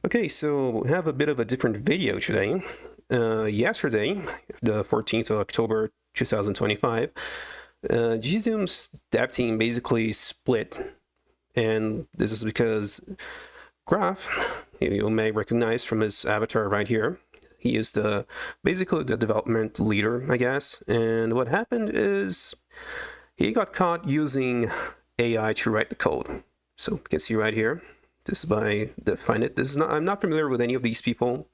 Okay, so we have a bit of a different video today. Yesterday, the 14th of October 2025, GZDoom's dev team basically split, and this is because Graf, you may recognize from his avatar right here, he is basically the development leader, I guess, and what happened is he got caught using AI to write the code. So you can see right here. This is by define it. This is not. I'm not familiar with any of these people.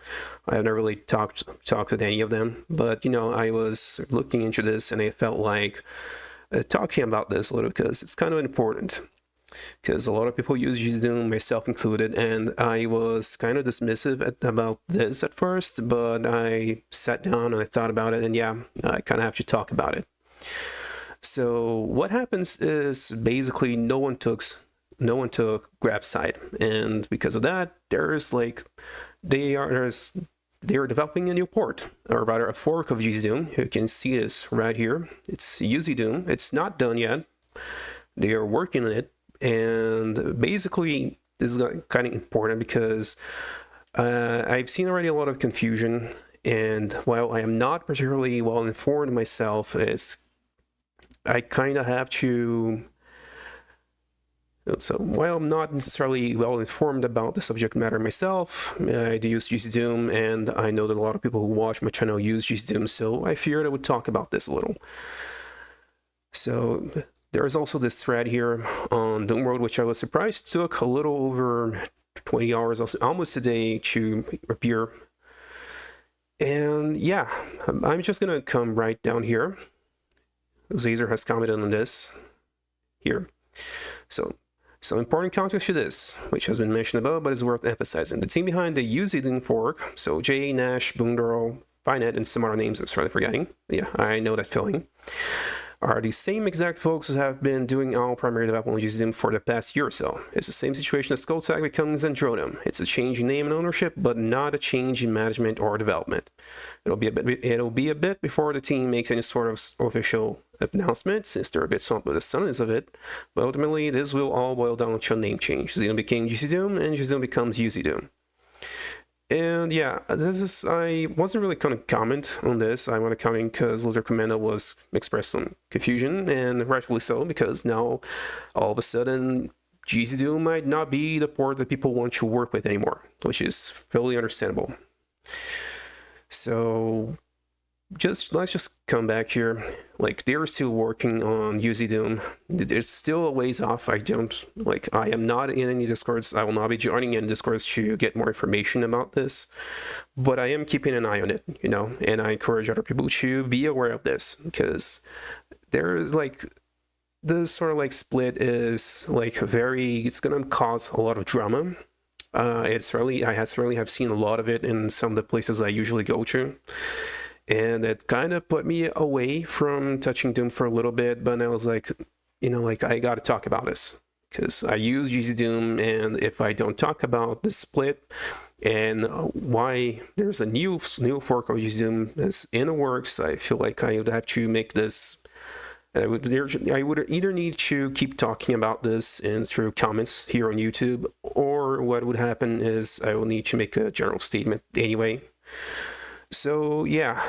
I have never really talked with any of them. But I was looking into this, and I felt like talking about this a little because it's kind of important. Because a lot of people use UZDoom, myself included, and I was kind of dismissive about this at first. But I sat down and I thought about it, and yeah, I kind of have to talk about it. So what happens is basically no one took Graf's side, and because of that, they are developing a new port, or rather a fork of GZDoom. You can see this right here. It's UZDoom. It's not done yet. They are working on it, and basically this is kind of important because I've seen already a lot of confusion, and while I am not particularly well informed myself, I kind of have to. So while I'm not necessarily well informed about the subject matter myself, I do use GZDoom, and I know that a lot of people who watch my channel use GZDoom, so I figured I would talk about this a little. So there is also this thread here on Doom World, which I was surprised took a little over 20 hours, almost a day to appear. And yeah, I'm just gonna come right down here. Zazer has commented on this here. So some important context to this, which has been mentioned above, but is worth emphasizing. The team behind the UZDoom fork, so Jay, Nash, Boondorl, Finet, and some other names I'm sorry forgetting. Yeah, I know that feeling. Are the same exact folks who have been doing all primary development on GZDoom for the past year or so. It's the same situation as Skullsack becomes Androdom. It's a change in name and ownership, but not a change in management or development. It'll be a bit before the team makes any sort of official announcement, since they're a bit swamped with the suddenness of it. But ultimately, this will all boil down to a name change. GZDoom became GZDoom, and GZDoom becomes UZDoom. And yeah, I wasn't really going to comment on this. I want to comment because Lizard Commando was expressed some confusion, and rightfully so, because now all of a sudden GZDoom might not be the port that people want to work with anymore, which is fairly understandable. So let's just come back here. Like, they're still working on UZDoom. It's still a ways off. I am not in any Discords. I will not be joining any Discords to get more information about this, but I am keeping an eye on it, and I encourage other people to be aware of this, because there's this sort of split is it's gonna cause a lot of drama. I certainly have seen a lot of it in some of the places I usually go to. And it kind of put me away from touching Doom for a little bit, but I was like, I got to talk about this because I use GZDoom, and if I don't talk about the split and why there's a new fork of GZDoom that's in the works, I feel like I would have to make this. I would either need to keep talking about this through comments here on YouTube, or what would happen is I will need to make a general statement anyway. So yeah,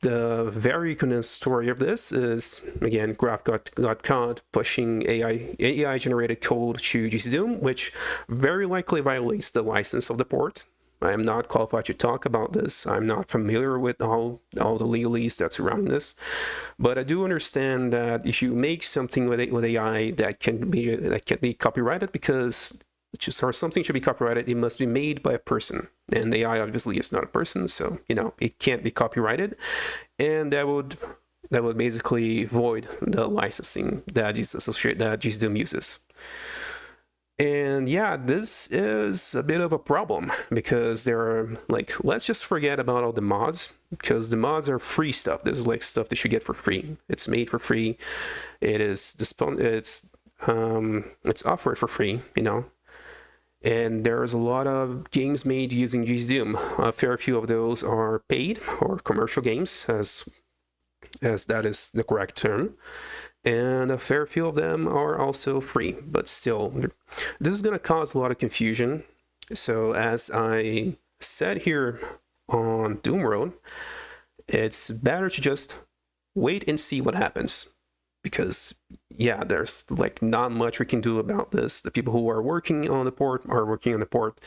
the very condensed story of this is, again, Graf got caught pushing AI generated code to GZDoom, which very likely violates the license of the port. I am not qualified to talk about this. I'm not familiar with all the legalese that's surrounding this, but I do understand that if you make something with AI that can be copyrighted, because something should be copyrighted, it must be made by a person, and AI obviously is not a person, so it can't be copyrighted, and that would basically void the licensing that GZDoom uses. And yeah, this is a bit of a problem, because there are let's just forget about all the mods, because the mods are free stuff. This is stuff that you get for free. It's made for free. It's offered for free, And there's a lot of games made using GZDoom. A fair few of those are paid, or commercial games, as that is the correct term. and a fair few of them are also free, but still, this is going to cause a lot of confusion. So as I said here on Doom Road, it's better to just wait and see what happens. Because, yeah, there's like not much we can do about this. The people who are working on the port are working on the port.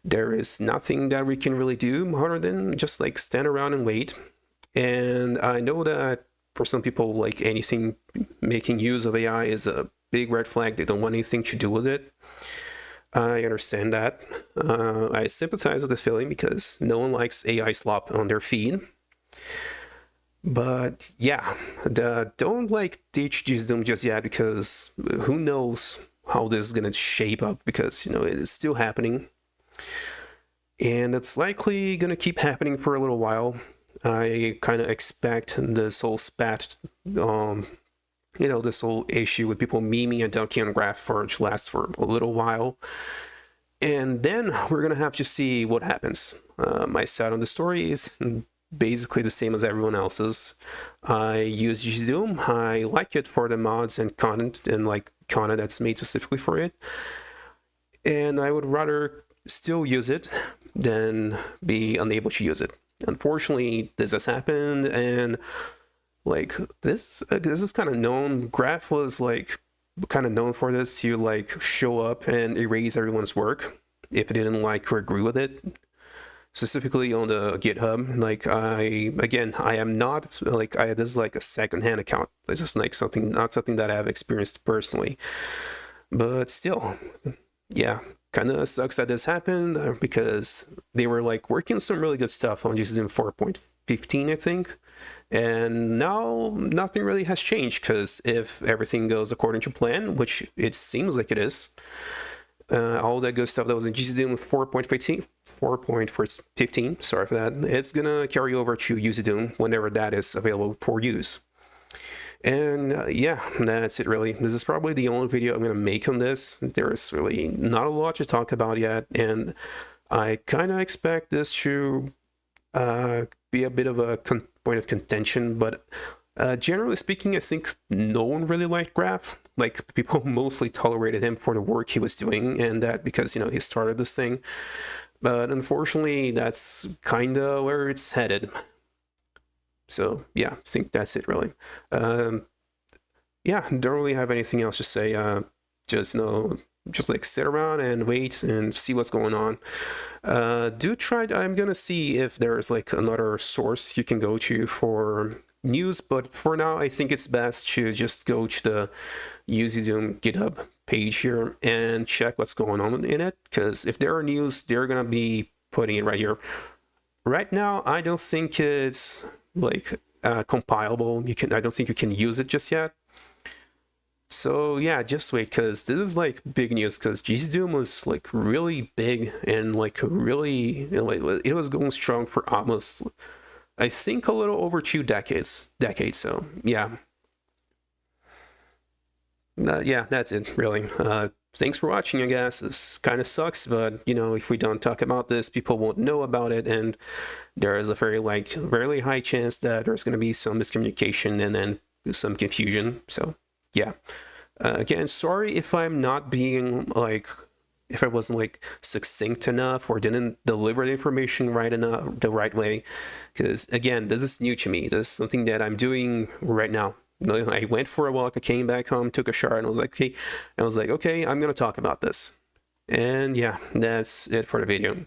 There is nothing that we can really do other than just like stand around and wait. And I know that for some people, like anything making use of AI is a big red flag. They don't want anything to do with it. I understand that. I sympathize with the feeling because no one likes AI slop on their feed. But yeah, don't like ditch GZDoom just yet, because who knows how this is gonna shape up, because it is still happening. And it's likely gonna keep happening for a little while. I kind of expect this whole spat, this whole issue with people memeing and dunking on Graf to last for a little while. And then we're gonna have to see what happens. My side on the story is basically the same as everyone else's. I use UZDoom. I like it for the mods and content, and like content that's made specifically for it. And I would rather still use it than be unable to use it. Unfortunately, this has happened, and like this is kind of known. Graf was like kind of known for this, to like show up and erase everyone's work if it didn't like or agree with it. Specifically on the GitHub, like I am not like this is like a second-hand account. It's just like not something that I've experienced personally, but still, yeah, kind of sucks that this happened, because they were like working on some really good stuff on GZDoom 4.15, I think, and now nothing really has changed, because if everything goes according to plan, which it seems like it is, all that good stuff that was in GZDoom 4.15, sorry for that, it's gonna carry over to UZDoom whenever that is available for use. And yeah, that's it really. This is probably the only video I'm gonna make on this. There's really not a lot to talk about yet, and I kind of expect this to be a bit of a point of contention, but generally speaking, I think no one really liked Graf. Like, people mostly tolerated him for the work he was doing, and that because, he started this thing. But unfortunately, that's kind of where it's headed. So, yeah, I think that's it, really. Yeah, don't really have anything else to say. Just like sit around and wait and see what's going on. I'm gonna see if there's like another source you can go to for news, but for now I think it's best to just go to the UZDoom GitHub page here and check what's going on in it, because if there are news, they're gonna be putting it right here. Right now I don't think it's like compilable. I don't think you can use it just yet. So yeah, just wait, because this is like big news, because GZDoom was like really big and like really, it was going strong for almost, I think, a little over 2 decades. So yeah. Yeah, that's it, really. Thanks for watching, I guess. This kind of sucks, but if we don't talk about this, people won't know about it, and there is a very high chance that there's going to be some miscommunication and then some confusion. So yeah. Again, sorry if I'm not being if I wasn't succinct enough or didn't deliver the information the right way, because again, this is new to me. This is something that I'm doing right now. I went for a walk, I came back home, took a shower, and I was like, okay, I'm gonna talk about this. And yeah, that's it for the video.